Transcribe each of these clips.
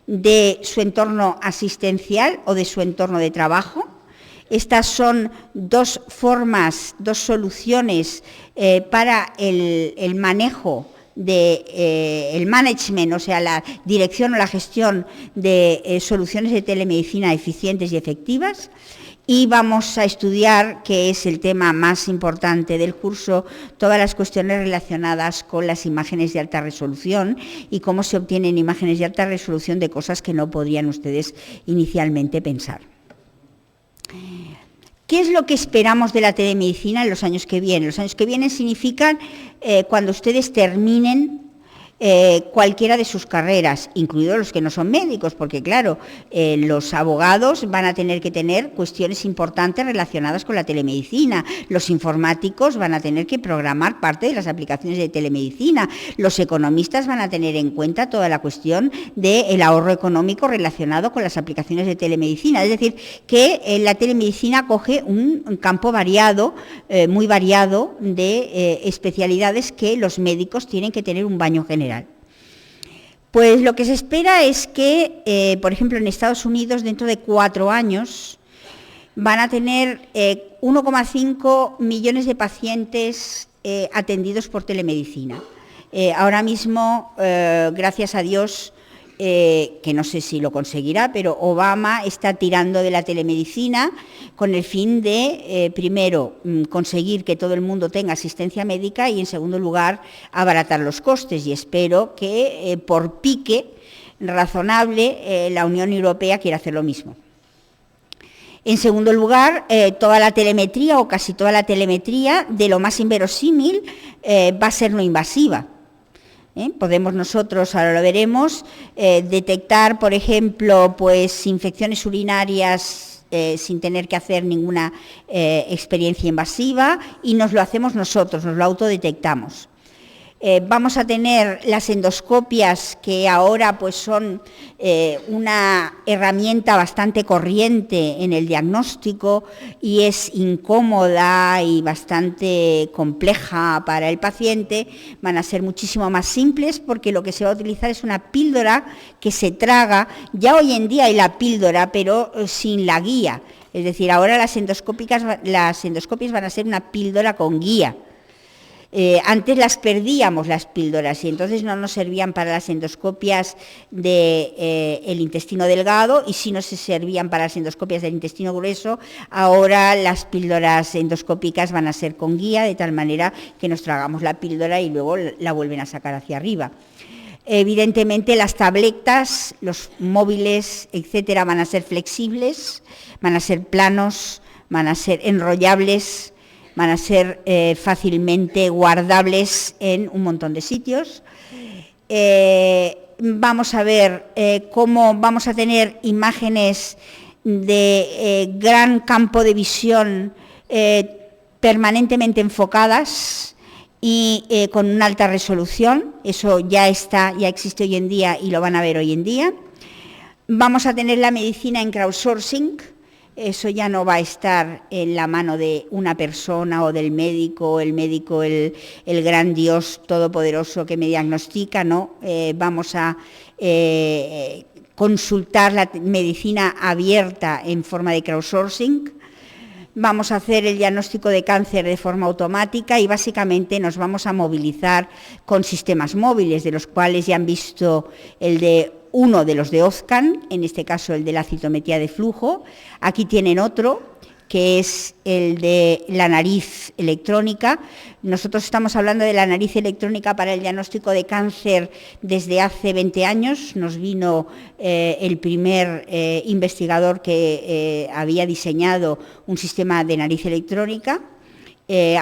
de su entorno asistencial o de su entorno de trabajo. Estas son dos formas, dos soluciones para el manejo el management, o sea, la dirección o la gestión de soluciones de telemedicina eficientes y efectivas. Y vamos a estudiar, que es el tema más importante del curso, todas las cuestiones relacionadas con las imágenes de alta resolución y cómo se obtienen imágenes de alta resolución de cosas que no podrían ustedes inicialmente pensar. ¿Qué es lo que esperamos de la telemedicina en los años que vienen? Los años que vienen significan cuando ustedes terminen cualquiera de sus carreras, incluidos los que no son médicos, porque claro, los abogados van a tener que tener cuestiones importantes relacionadas con la telemedicina, los informáticos van a tener que programar parte de las aplicaciones de telemedicina, los economistas van a tener en cuenta toda la cuestión del ahorro económico relacionado con las aplicaciones de telemedicina, es decir, que la telemedicina coge un campo variado, muy variado de especialidades que los médicos tienen que tener un baño general. Pues lo que se espera es que, por ejemplo, en Estados Unidos, dentro de 4 años, van a tener 1,5 millones de pacientes atendidos por telemedicina. Ahora mismo, gracias a Dios, que no sé si lo conseguirá, pero Obama está tirando de la telemedicina con el fin de, primero, conseguir que todo el mundo tenga asistencia médica y, en segundo lugar, abaratar los costes. Y espero que, por pique razonable, la Unión Europea quiera hacer lo mismo. En segundo lugar, toda la telemetría o casi toda la telemetría, de lo más inverosímil, va a ser no invasiva. Podemos nosotros, ahora lo veremos, detectar, por ejemplo, pues infecciones urinarias sin tener que hacer ninguna experiencia invasiva y nos lo hacemos nosotros, nos lo autodetectamos. Vamos a tener las endoscopias, que ahora pues son una herramienta bastante corriente en el diagnóstico y es incómoda y bastante compleja para el paciente. Van a ser muchísimo más simples porque lo que se va a utilizar es una píldora que se traga. Ya hoy en día hay la píldora, pero sin la guía. Es decir, ahora las endoscopias van a ser una píldora con guía. Antes las perdíamos las píldoras y entonces no nos servían para las endoscopias del intestino delgado y sí nos servían para las endoscopias del intestino grueso. Ahora las píldoras endoscópicas van a ser con guía, de tal manera que nos tragamos la píldora y luego la vuelven a sacar hacia arriba. Evidentemente las tabletas, los móviles, etcétera, van a ser flexibles, van a ser planos, van a ser enrollables, van a ser fácilmente guardables en un montón de sitios. Vamos a ver cómo vamos a tener imágenes de gran campo de visión permanentemente enfocadas y con una alta resolución. Eso ya existe hoy en día y lo van a ver hoy en día. Vamos a tener la medicina en crowdsourcing. Eso ya no va a estar en la mano de una persona o del médico, el gran Dios todopoderoso que me diagnostica, no. Vamos a consultar la medicina abierta en forma de crowdsourcing. Vamos a hacer el diagnóstico de cáncer de forma automática y básicamente nos vamos a movilizar con sistemas móviles, de los cuales ya han visto uno de los de Ozcan, en este caso el de la citometría de flujo. Aquí tienen otro, que es el de la nariz electrónica. Nosotros estamos hablando de la nariz electrónica para el diagnóstico de cáncer desde hace 20 años. Nos vino el primer investigador que había diseñado un sistema de nariz electrónica.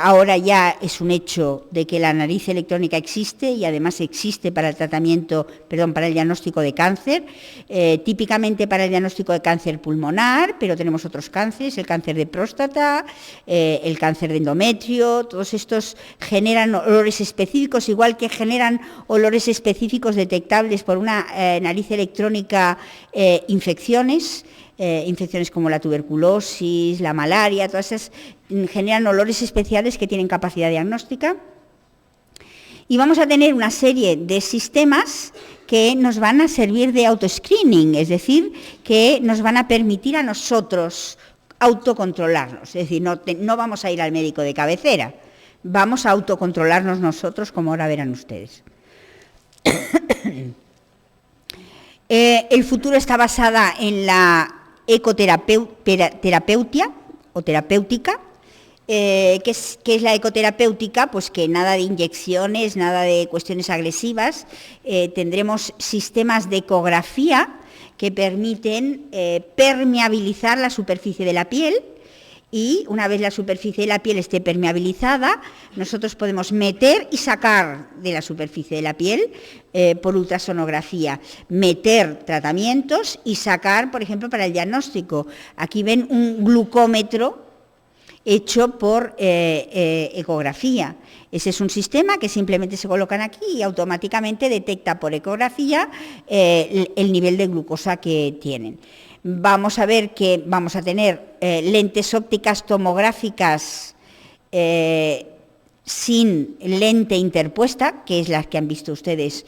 Ahora ya es un hecho de que la nariz electrónica existe y además existe para para el diagnóstico de cáncer, típicamente para el diagnóstico de cáncer pulmonar, pero tenemos otros cánceres, el cáncer de próstata, el cáncer de endometrio. Todos estos generan olores específicos, igual que generan olores específicos detectables por una nariz electrónica infecciones como la tuberculosis, la malaria, todas esas generan olores especiales que tienen capacidad diagnóstica. Y vamos a tener una serie de sistemas que nos van a servir de auto-screening, es decir, que nos van a permitir a nosotros autocontrolarnos, es decir, no vamos a ir al médico de cabecera, vamos a autocontrolarnos nosotros, como ahora verán ustedes. El futuro está basada en la ecoterapeutia o terapéutica. ¿Qué es la ecoterapéutica? Pues que nada de inyecciones, nada de cuestiones agresivas. Tendremos sistemas de ecografía que permiten permeabilizar la superficie de la piel, y una vez la superficie de la piel esté permeabilizada, nosotros podemos meter y sacar de la superficie de la piel por ultrasonografía, meter tratamientos y sacar, por ejemplo, para el diagnóstico. Aquí ven un glucómetro hecho por ecografía. Ese es un sistema que simplemente se colocan aquí y automáticamente detecta por ecografía el nivel de glucosa que tienen. Vamos a ver que vamos a tener lentes ópticas tomográficas sin lente interpuesta, que es las que han visto ustedes,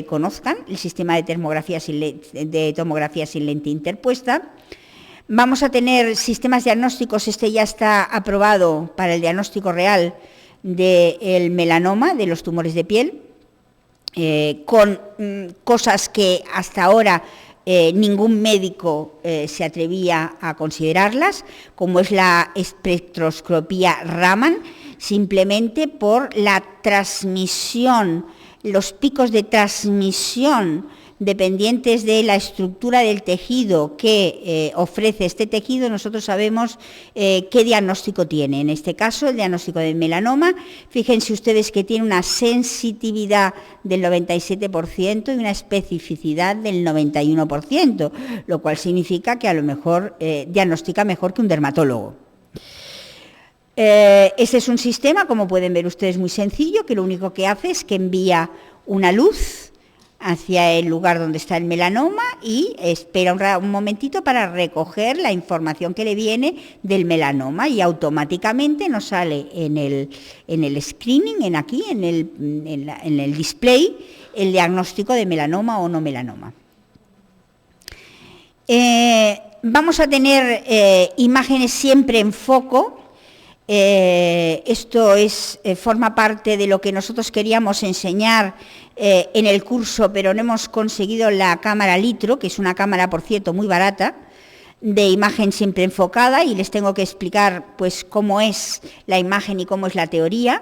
conozcan, el sistema de tomografía sin lente interpuesta. Vamos a tener sistemas diagnósticos, este ya está aprobado para el diagnóstico real del melanoma, de los tumores de piel, con cosas que hasta ahora ningún médico se atrevía a considerarlas, como es la espectroscopía Raman, simplemente por la transmisión, los picos de transmisión dependientes de la estructura del tejido que ofrece este tejido. Nosotros sabemos qué diagnóstico tiene. En este caso, el diagnóstico del melanoma, fíjense ustedes que tiene una sensitividad del 97% y una especificidad del 91%, lo cual significa que a lo mejor diagnostica mejor que un dermatólogo. Este es un sistema, como pueden ver ustedes, muy sencillo, que lo único que hace es que envía una luz hacia el lugar donde está el melanoma y espera un momentito para recoger la información que le viene del melanoma, y automáticamente nos sale en el screening, en el display, el diagnóstico de melanoma o no melanoma. Vamos a tener imágenes siempre en foco. Esto forma parte de lo que nosotros queríamos enseñar en el curso, pero no hemos conseguido la cámara litro, que es una cámara, por cierto, muy barata, de imagen siempre enfocada, y les tengo que explicar pues cómo es la imagen y cómo es la teoría.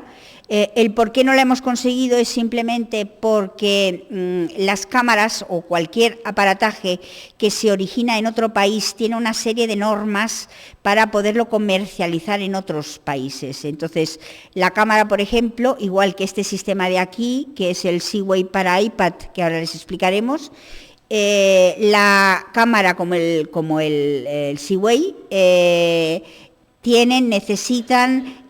El por qué no la hemos conseguido es simplemente porque las cámaras o cualquier aparataje que se origina en otro país tiene una serie de normas para poderlo comercializar en otros países. Entonces, la cámara, por ejemplo, igual que este sistema de aquí, que es el Seaway para iPad, que ahora les explicaremos, la cámara como el Seaway necesitan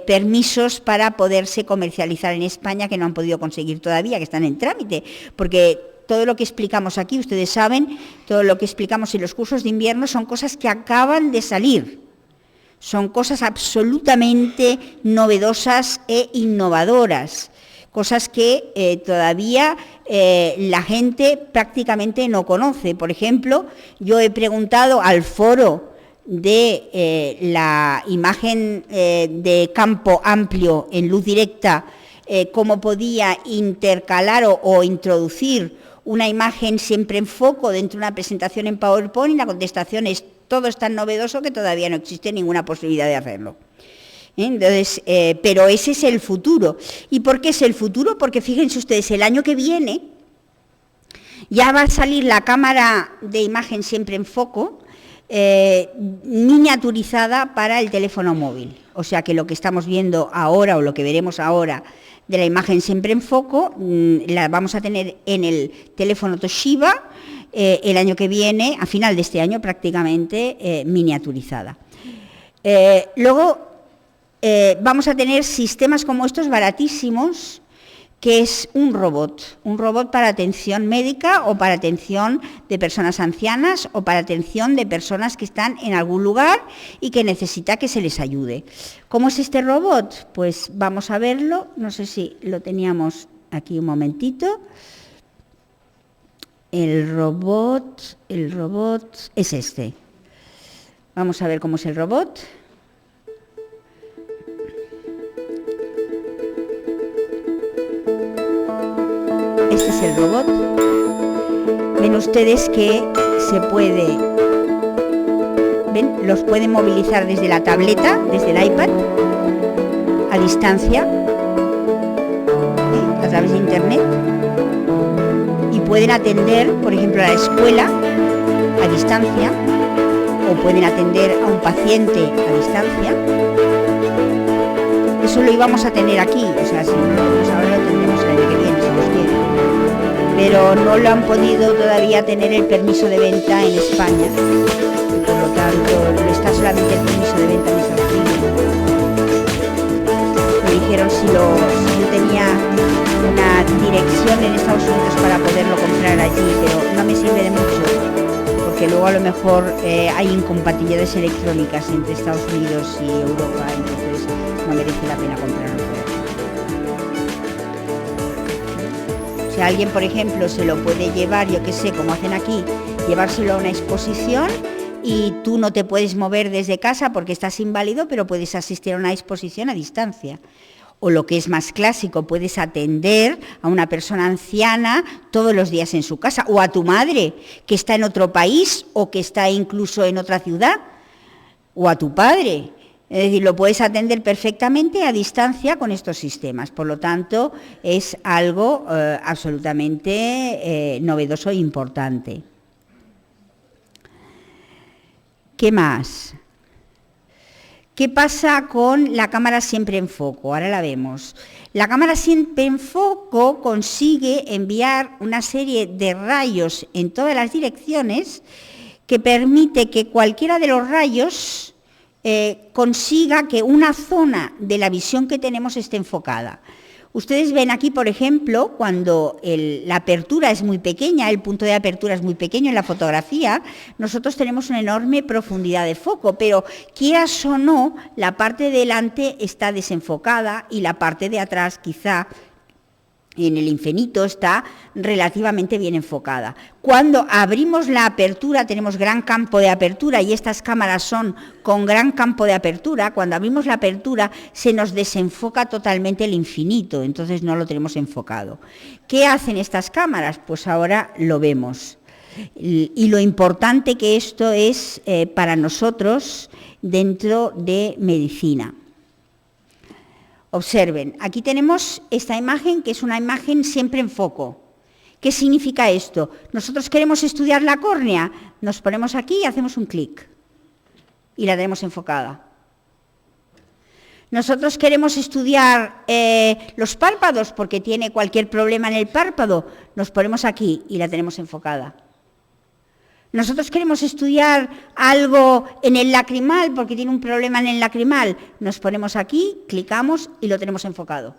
permisos para poderse comercializar en España, que no han podido conseguir todavía, que están en trámite, porque todo lo que explicamos aquí, ustedes saben, todo lo que explicamos en los cursos de invierno son cosas que acaban de salir, son cosas absolutamente novedosas e innovadoras, cosas que todavía la gente prácticamente no conoce. Por ejemplo, yo he preguntado al foro de la imagen de campo amplio en luz directa, cómo podía intercalar o introducir una imagen siempre en foco dentro de una presentación en PowerPoint, y la contestación es: todo es tan novedoso que todavía no existe ninguna posibilidad de hacerlo. Entonces, pero ese es el futuro. ¿Y por qué es el futuro? Porque fíjense ustedes, el año que viene ya va a salir la cámara de imagen siempre en foco, miniaturizada para el teléfono móvil. O sea que lo que estamos viendo ahora, o lo que veremos ahora de la imagen siempre en foco, la vamos a tener en el teléfono Toshiba el año que viene, a final de este año prácticamente, miniaturizada. Luego vamos a tener sistemas como estos baratísimos, que es un robot para atención médica o para atención de personas ancianas o para atención de personas que están en algún lugar y que necesita que se les ayude. ¿Cómo es este robot? Pues vamos a verlo, no sé si lo teníamos aquí un momentito. El robot es este. Vamos a ver cómo es el robot. Este es el robot. Ven ustedes que se puede, ven, los pueden movilizar desde la tableta, desde el iPad, a distancia, a través de internet, y pueden atender, por ejemplo, a la escuela a distancia, o pueden atender a un paciente a distancia. Eso lo íbamos a tener aquí, o sea, si no lo tenemos ahora, lo tendremos el año que viene, si Dios quiere. Pero no lo han podido todavía tener el permiso de venta en España, y por lo tanto está solamente el permiso de venta en Estados Unidos. Me dijeron si yo tenía una dirección en Estados Unidos para poderlo comprar allí, pero no me sirve de mucho, porque luego a lo mejor hay incompatibilidades electrónicas entre Estados Unidos y Europa, entonces no merece la pena comprarlo por aquí. Si alguien, por ejemplo, se lo puede llevar, yo qué sé, como hacen aquí, llevárselo a una exposición y tú no te puedes mover desde casa porque estás inválido, pero puedes asistir a una exposición a distancia. O lo que es más clásico, puedes atender a una persona anciana todos los días en su casa, o a tu madre, que está en otro país, o que está incluso en otra ciudad, o a tu padre. Es decir, lo puedes atender perfectamente a distancia con estos sistemas. Por lo tanto, es algo absolutamente novedoso e importante. ¿Qué más? ¿Qué pasa con la cámara siempre en foco? Ahora la vemos. La cámara siempre en foco consigue enviar una serie de rayos en todas las direcciones que permite que cualquiera de los rayos consiga que una zona de la visión que tenemos esté enfocada. Ustedes ven aquí, por ejemplo, cuando la apertura es muy pequeña, el punto de apertura es muy pequeño en la fotografía, nosotros tenemos una enorme profundidad de foco, pero quieras o no, la parte de delante está desenfocada y la parte de atrás quizá en el infinito está relativamente bien enfocada. Cuando abrimos la apertura tenemos gran campo de apertura y estas cámaras son con gran campo de apertura. Cuando abrimos la apertura se nos desenfoca totalmente el infinito, entonces no lo tenemos enfocado. ¿Qué hacen estas cámaras? Pues ahora lo vemos. Y lo importante que esto es para nosotros dentro de medicina. Observen, aquí tenemos esta imagen que es una imagen siempre en foco. ¿Qué significa esto? Nosotros queremos estudiar la córnea, nos ponemos aquí y hacemos un clic y la tenemos enfocada. Nosotros queremos estudiar los párpados porque tiene cualquier problema en el párpado, nos ponemos aquí y la tenemos enfocada. Nosotros queremos estudiar algo en el lacrimal porque tiene un problema en el lacrimal. Nos ponemos aquí, clicamos y lo tenemos enfocado.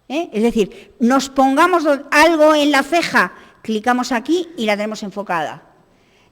Es decir, nos pongamos algo en la ceja, clicamos aquí y la tenemos enfocada.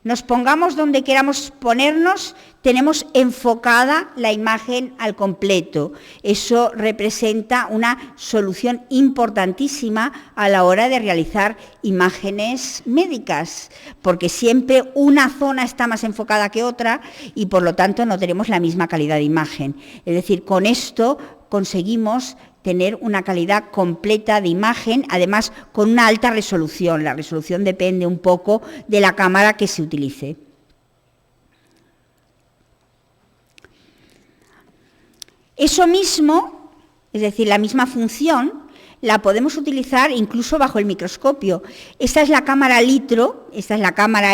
Nos pongamos donde queramos ponernos, tenemos enfocada la imagen al completo. Eso representa una solución importantísima a la hora de realizar imágenes médicas, porque siempre una zona está más enfocada que otra y por lo tanto no tenemos la misma calidad de imagen. Es decir, con esto conseguimos tener una calidad completa de imagen, además con una alta resolución. La resolución depende un poco de la cámara que se utilice. Eso mismo, es decir, la misma función, la podemos utilizar incluso bajo el microscopio. Esta es la cámara litro, esta es la cámara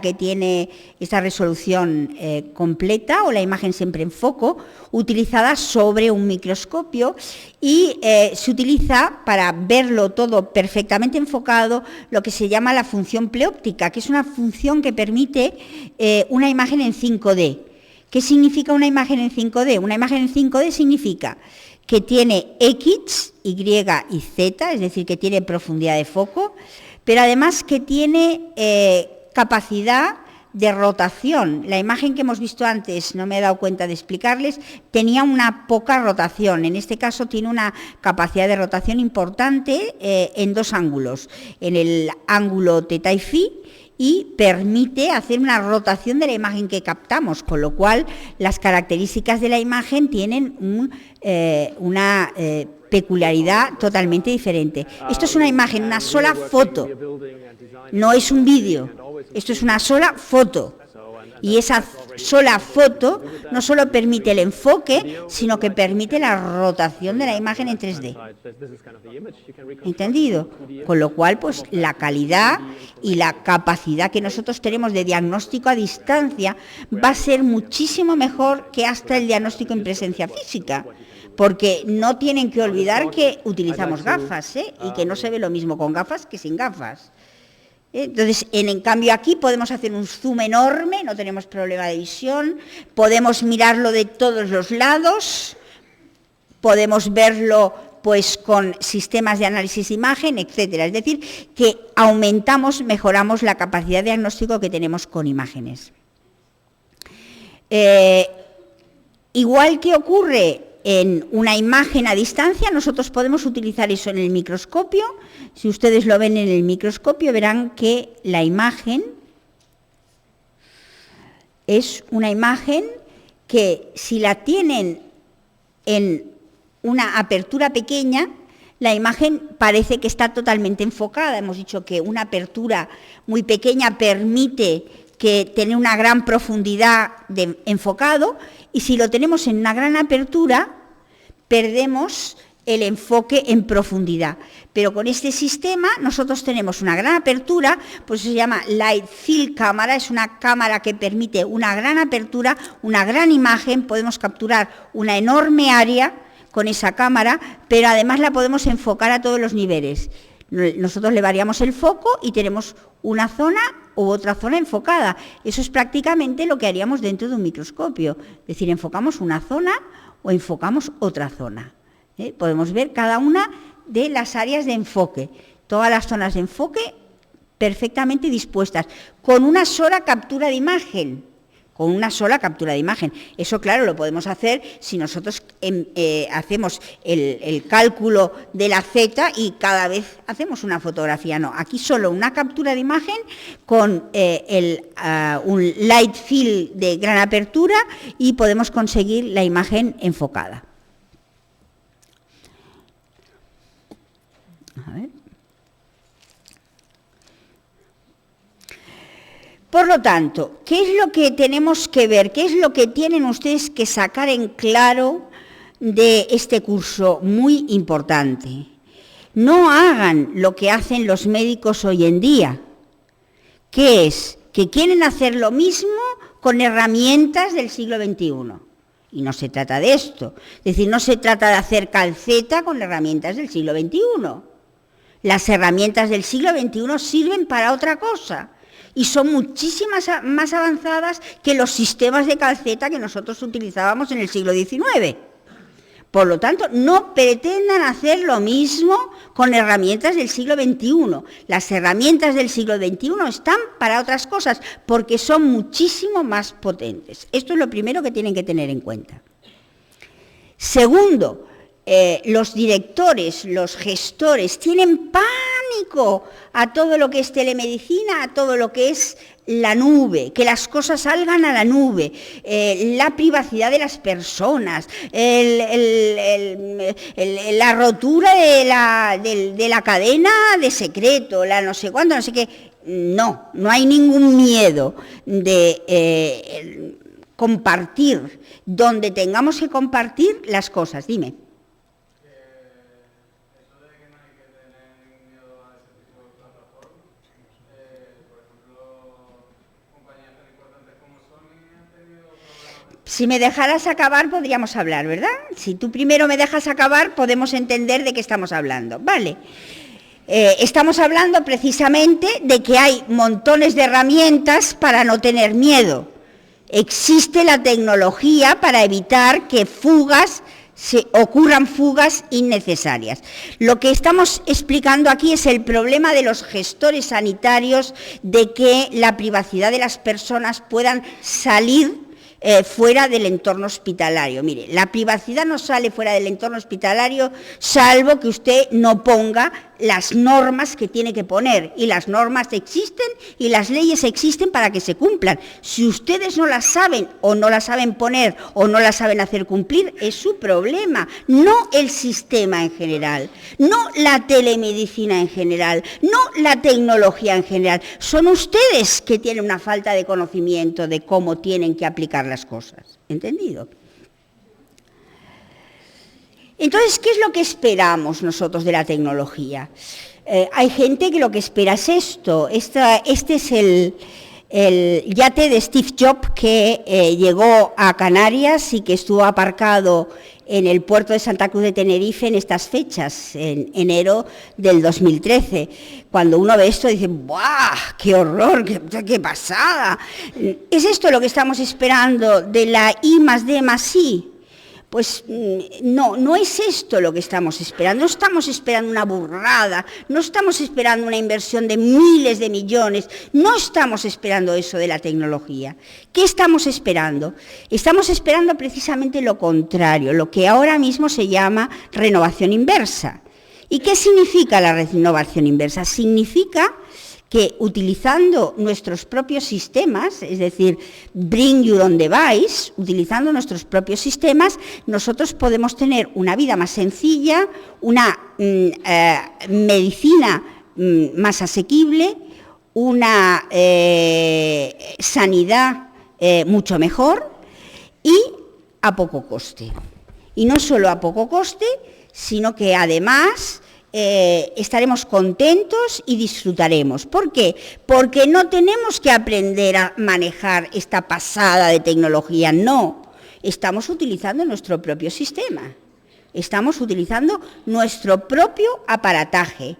que tiene esta resolución completa o la imagen siempre en foco, utilizada sobre un microscopio y se utiliza para verlo todo perfectamente enfocado lo que se llama la función pleóptica, que es una función que permite una imagen en 5D. ¿Qué significa una imagen en 5D? Una imagen en 5D significa que tiene X, Y y Z, es decir, que tiene profundidad de foco, pero además que tiene capacidad de rotación. La imagen que hemos visto antes, no me he dado cuenta de explicarles, tenía una poca rotación. En este caso tiene una capacidad de rotación importante en dos ángulos, en el ángulo teta y phi, y permite hacer una rotación de la imagen que captamos, con lo cual las características de la imagen tienen una peculiaridad totalmente diferente. Esto es una imagen, una sola foto, no es un vídeo, esto es una sola foto. Y esa sola foto no solo permite el enfoque, sino que permite la rotación de la imagen en 3D. ¿Entendido? Con lo cual, pues la calidad y la capacidad que nosotros tenemos de diagnóstico a distancia va a ser muchísimo mejor que hasta el diagnóstico en presencia física. Porque no tienen que olvidar que utilizamos gafas, y que no se ve lo mismo con gafas que sin gafas. Entonces, en cambio aquí podemos hacer un zoom enorme, no tenemos problema de visión, podemos mirarlo de todos los lados, podemos verlo pues con sistemas de análisis de imagen, etcétera. Es decir, que mejoramos la capacidad de diagnóstico que tenemos con imágenes. Igual que ocurre en una imagen a distancia, nosotros podemos utilizar eso en el microscopio. Si ustedes lo ven en el microscopio, verán que la imagen es una imagen que, si la tienen en una apertura pequeña, la imagen parece que está totalmente enfocada. Hemos dicho que una apertura muy pequeña permite que tener una gran profundidad de enfocado, y si lo tenemos en una gran apertura, perdemos el enfoque en profundidad. Pero con este sistema nosotros tenemos una gran apertura, pues se llama Light Field Cámara, es una cámara que permite una gran apertura, una gran imagen, podemos capturar una enorme área con esa cámara, pero además la podemos enfocar a todos los niveles. Nosotros le variamos el foco y tenemos una zona u otra zona enfocada. Eso es prácticamente lo que haríamos dentro de un microscopio, es decir, enfocamos una zona o enfocamos otra zona. Podemos ver cada una de las áreas de enfoque, todas las zonas de enfoque perfectamente dispuestas, con una sola captura de imagen. Con una sola captura de imagen. Eso, claro, lo podemos hacer si nosotros hacemos el cálculo de la Z y cada vez hacemos una fotografía. No, aquí solo una captura de imagen con un light field de gran apertura y podemos conseguir la imagen enfocada. A ver. Por lo tanto, ¿qué es lo que tenemos que ver? ¿Qué es lo que tienen ustedes que sacar en claro de este curso muy importante? No hagan lo que hacen los médicos hoy en día, que es que quieren hacer lo mismo con herramientas del siglo XXI. Y no se trata de esto. Es decir, no se trata de hacer calceta con herramientas del siglo XXI. Las herramientas del siglo XXI sirven para otra cosa. Y son muchísimas más avanzadas que los sistemas de calceta que nosotros utilizábamos en el siglo XIX. Por lo tanto, no pretendan hacer lo mismo con herramientas del siglo XXI. Las herramientas del siglo XXI están para otras cosas, porque son muchísimo más potentes. Esto es lo primero que tienen que tener en cuenta. Segundo, los directores, los gestores, tienen pánico a todo lo que es telemedicina, a todo lo que es la nube, que las cosas salgan a la nube, la privacidad de las personas, la rotura de la cadena de secreto, la no sé cuándo, no sé qué. No hay ningún miedo de compartir, donde tengamos que compartir las cosas. Dime. Si me dejaras acabar, podríamos hablar, ¿verdad? Si tú primero me dejas acabar, podemos entender de qué estamos hablando. Vale. Estamos hablando precisamente de que hay montones de herramientas para no tener miedo. Existe la tecnología para evitar que fugas se ocurran fugas innecesarias. Lo que estamos explicando aquí es el problema de los gestores sanitarios, de que la privacidad de las personas puedan salir fuera del entorno hospitalario. Mire, la privacidad no sale fuera del entorno hospitalario salvo que usted no ponga las normas que tiene que poner, y las normas existen y las leyes existen para que se cumplan. Si ustedes no las saben o no las saben poner o no las saben hacer cumplir, es su problema, no el sistema en general, no la telemedicina en general, no la tecnología en general. Son ustedes que tienen una falta de conocimiento de cómo tienen que aplicar las cosas. ¿Entendido? Entonces, ¿qué es lo que esperamos nosotros de la tecnología? Hay gente que lo que espera es esto. Este es el yate de Steve Jobs que llegó a Canarias y que estuvo aparcado en el puerto de Santa Cruz de Tenerife en estas fechas, en enero del 2013. Cuando uno ve esto dice, ¡buah! ¡Qué horror! ¡Qué pasada! ¿Es esto lo que estamos esperando de la I+D+I? Pues no es esto lo que estamos esperando. No estamos esperando una burrada, no estamos esperando una inversión de miles de millones, no estamos esperando eso de la tecnología. ¿Qué estamos esperando? Estamos esperando precisamente lo contrario, lo que ahora mismo se llama renovación inversa. ¿Y qué significa la renovación inversa? Significa que utilizando nuestros propios sistemas, es decir, bring your own device, utilizando nuestros propios sistemas, nosotros podemos tener una vida más sencilla, una medicina más asequible, una sanidad mucho mejor y a poco coste. Y no solo a poco coste, sino que además estaremos contentos y disfrutaremos. ¿Por qué? Porque no tenemos que aprender a manejar esta pasada de tecnología, no. Estamos utilizando nuestro propio sistema, estamos utilizando nuestro propio aparataje.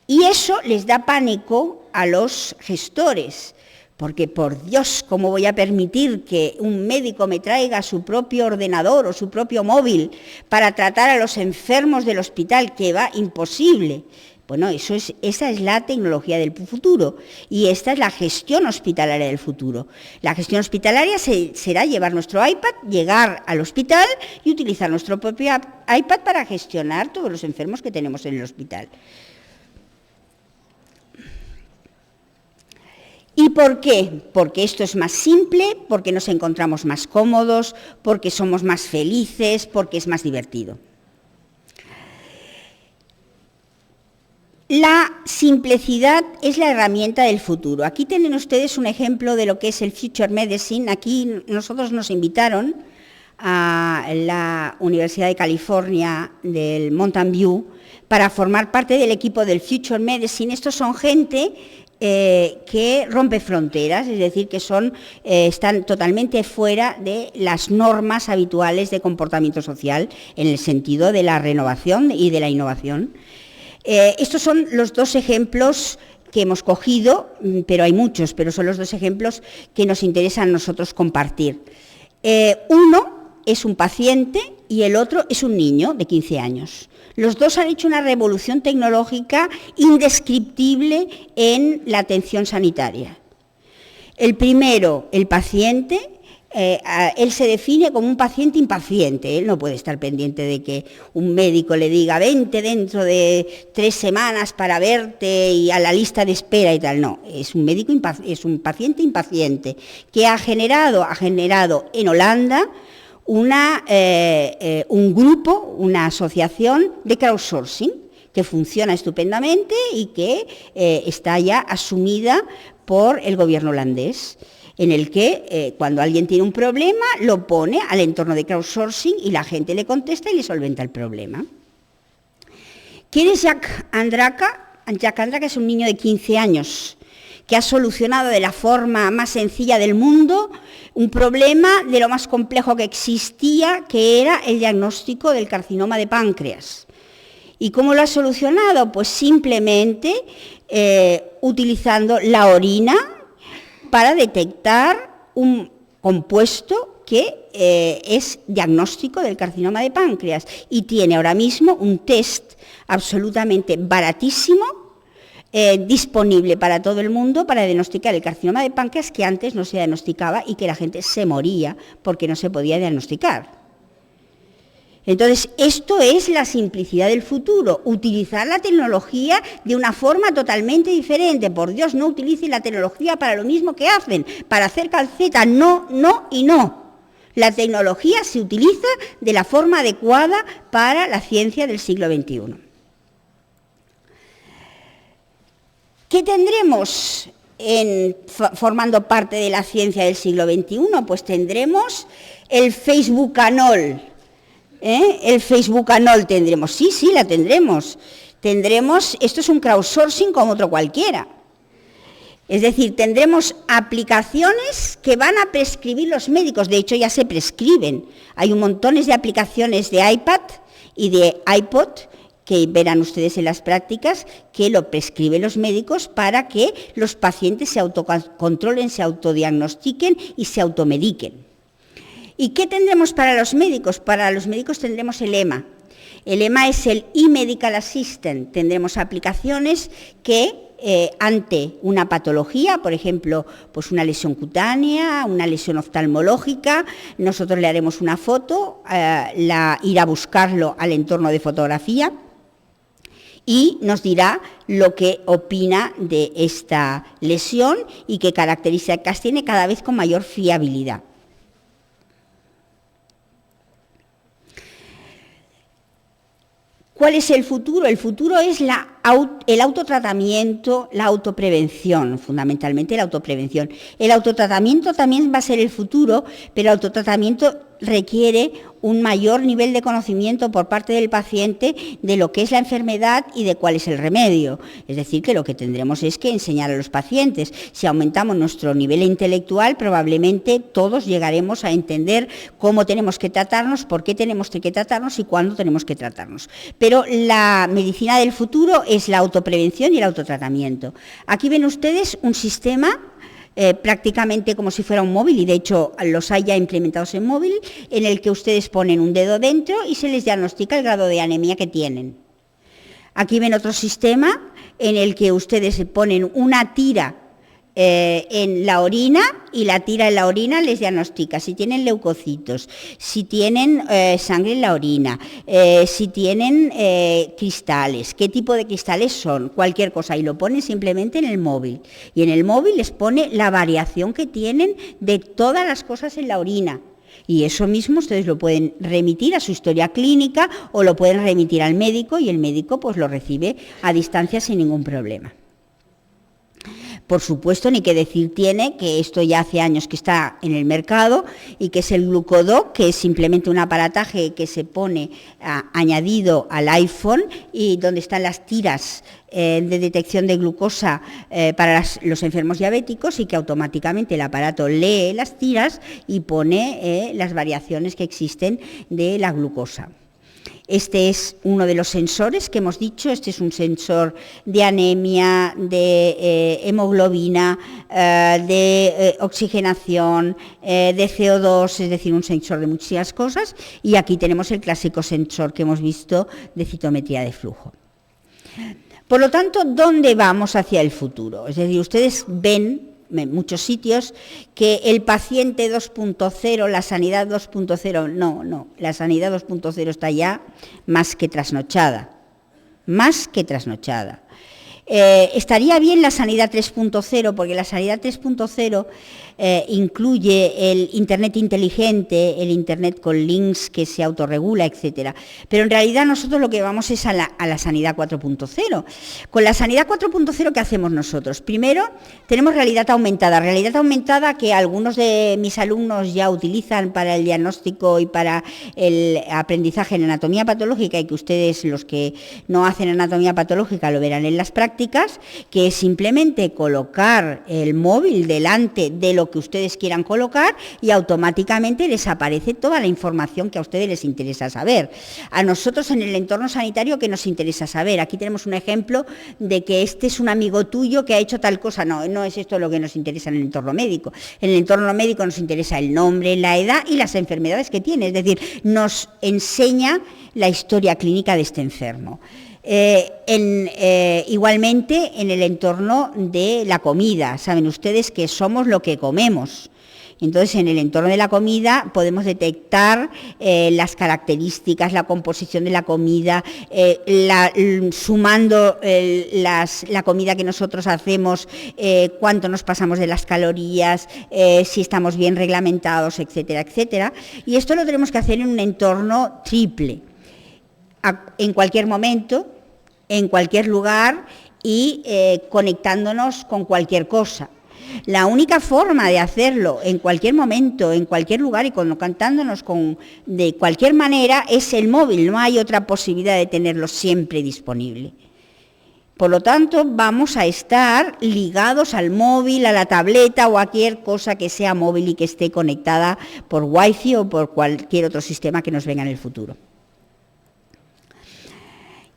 Y eso les da pánico a los gestores, porque por Dios, ¿cómo voy a permitir que un médico me traiga su propio ordenador o su propio móvil para tratar a los enfermos del hospital? Que va, imposible. Bueno, esa es la tecnología del futuro y esta es la gestión hospitalaria del futuro. La gestión hospitalaria será llevar nuestro iPad, llegar al hospital y utilizar nuestro propio iPad para gestionar todos los enfermos que tenemos en el hospital. ¿Y por qué? Porque esto es más simple, porque nos encontramos más cómodos, porque somos más felices, porque es más divertido. La simplicidad es la herramienta del futuro. Aquí tienen ustedes un ejemplo de lo que es el Future Medicine. Aquí nosotros nos invitaron a la Universidad de California del Mountain View para formar parte del equipo del Future Medicine. Estos son gente que rompe fronteras, es decir, que están totalmente fuera de las normas habituales de comportamiento social en el sentido de la renovación y de la innovación. Estos son los dos ejemplos que hemos cogido, pero hay muchos, pero son los dos ejemplos que nos interesa a nosotros compartir. Uno es un paciente y el otro es un niño de 15 años. Los dos han hecho una revolución tecnológica indescriptible en la atención sanitaria. El primero, el paciente, él se define como un paciente impaciente. Él no puede estar pendiente de que un médico le diga vente dentro de 3 semanas para verte y a la lista de espera y tal. No, es un paciente impaciente que ha generado en Holanda un grupo, una asociación de crowdsourcing que funciona estupendamente y que está ya asumida por el gobierno holandés, en el que cuando alguien tiene un problema lo pone al entorno de crowdsourcing y la gente le contesta y le solventa el problema. ¿Quién es Jack Andraka? Jack Andraka es un niño de 15 años que ha solucionado de la forma más sencilla del mundo un problema de lo más complejo que existía, que era el diagnóstico del carcinoma de páncreas. ¿Y cómo lo ha solucionado? Pues simplemente utilizando la orina para detectar un compuesto que es diagnóstico del carcinoma de páncreas y tiene ahora mismo un test absolutamente baratísimo, disponible para todo el mundo para diagnosticar el carcinoma de páncreas que antes no se diagnosticaba y que la gente se moría porque no se podía diagnosticar. Entonces, esto es la simplicidad del futuro, utilizar la tecnología de una forma totalmente diferente. Por Dios, no utilicen la tecnología para lo mismo que hacen, para hacer calceta, no, no y no. La tecnología se utiliza de la forma adecuada para la ciencia del siglo XXI. ¿Qué tendremos formando parte de la ciencia del siglo XXI? Pues tendremos el Facebookanol. El Facebookanol tendremos, sí, la tendremos. Esto es un crowdsourcing como otro cualquiera. Es decir, tendremos aplicaciones que van a prescribir los médicos, de hecho ya se prescriben. Hay un montón de aplicaciones de iPad y de iPod, que verán ustedes en las prácticas, que lo prescriben los médicos para que los pacientes se autocontrolen, se autodiagnostiquen y se automediquen. ¿Y qué tendremos para los médicos? Para los médicos tendremos el EMA. El EMA es el e-Medical Assistant. Tendremos aplicaciones que ante una patología, por ejemplo, pues una lesión cutánea, una lesión oftalmológica, nosotros le haremos una foto, irá a buscarlo al entorno de fotografía y nos dirá lo que opina de esta lesión y qué características tiene, cada vez con mayor fiabilidad. ¿Cuál es el futuro? El futuro es el autotratamiento, la autoprevención, fundamentalmente la autoprevención. El autotratamiento también va a ser el futuro, pero el autotratamiento requiere un mayor nivel de conocimiento por parte del paciente de lo que es la enfermedad y de cuál es el remedio. Es decir, que lo que tendremos es que enseñar a los pacientes. Si aumentamos nuestro nivel intelectual, probablemente todos llegaremos a entender cómo tenemos que tratarnos, por qué tenemos que tratarnos y cuándo tenemos que tratarnos. Pero la medicina del futuro es la autoprevención y el autotratamiento. Aquí ven ustedes un sistema prácticamente como si fuera un móvil, y de hecho los hay ya implementados en móvil, en el que ustedes ponen un dedo dentro y se les diagnostica el grado de anemia que tienen. Aquí ven otro sistema en el que ustedes ponen una tira en la orina y la tira en la orina les diagnostica si tienen leucocitos, si tienen sangre en la orina, si tienen cristales, qué tipo de cristales son, cualquier cosa, y lo pone simplemente en el móvil. Y en el móvil les pone la variación que tienen de todas las cosas en la orina. Y eso mismo ustedes lo pueden remitir a su historia clínica o lo pueden remitir al médico y el médico pues lo recibe a distancia sin ningún problema. Por supuesto, ni que decir tiene que esto ya hace años que está en el mercado y que es el Glucodoc, que es simplemente un aparataje que se pone añadido al iPhone y donde están las tiras de detección de glucosa para los enfermos diabéticos y que automáticamente el aparato lee las tiras y pone las variaciones que existen de la glucosa. Este es uno de los sensores que hemos dicho, este es un sensor de anemia, de hemoglobina, de oxigenación, de CO2, es decir, un sensor de muchísimas cosas, y aquí tenemos el clásico sensor que hemos visto de citometría de flujo. Por lo tanto, ¿dónde vamos hacia el futuro? Es decir, ustedes ven en muchos sitios que el paciente 2.0, la sanidad 2.0, no, la sanidad 2.0 está ya más que trasnochada. Estaría bien la sanidad 3.0, porque la sanidad 3.0 incluye el Internet inteligente, el Internet con links que se autorregula, etcétera. Pero en realidad nosotros lo que vamos es a la sanidad 4.0. Con la sanidad 4.0, ¿qué hacemos nosotros? Primero, tenemos realidad aumentada que algunos de mis alumnos ya utilizan para el diagnóstico y para el aprendizaje en anatomía patológica, y que ustedes, los que no hacen anatomía patológica, lo verán en las prácticas. prácticas, que es simplemente colocar el móvil delante de lo que ustedes quieran colocar y automáticamente les aparece toda la información que a ustedes les interesa saber. A nosotros en el entorno sanitario, ¿qué nos interesa saber? Aquí tenemos un ejemplo de que este es un amigo tuyo que ha hecho tal cosa. No, no es esto lo que nos interesa en el entorno médico. En el entorno médico nos interesa el nombre, la edad y las enfermedades que tiene, es decir, nos enseña la historia clínica de este enfermo. Igualmente en el entorno de la comida, saben ustedes que somos lo que comemos. Entonces, en el entorno de la comida podemos detectar las características, la composición de la comida, sumando la comida que nosotros hacemos, cuánto nos pasamos de las calorías, si estamos bien reglamentados, etcétera, etcétera. Y esto lo tenemos que hacer en un entorno triple, en cualquier momento, en cualquier lugar y conectándonos con cualquier cosa. La única forma de hacerlo en cualquier momento, en cualquier lugar y conectándonos de cualquier manera es el móvil, no hay otra posibilidad de tenerlo siempre disponible. Por lo tanto, vamos a estar ligados al móvil, a la tableta o a cualquier cosa que sea móvil y que esté conectada por Wi-Fi o por cualquier otro sistema que nos venga en el futuro.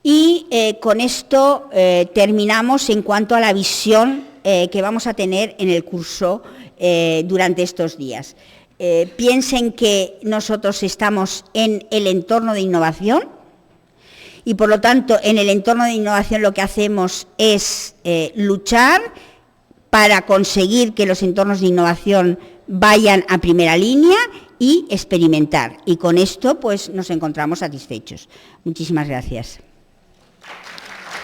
Y con esto terminamos en cuanto a la visión que vamos a tener en el curso durante estos días. Piensen que nosotros estamos en el entorno de innovación y por lo tanto en el entorno de innovación lo que hacemos es luchar para conseguir que los entornos de innovación vayan a primera línea y experimentar. Y con esto pues nos encontramos satisfechos. Muchísimas gracias.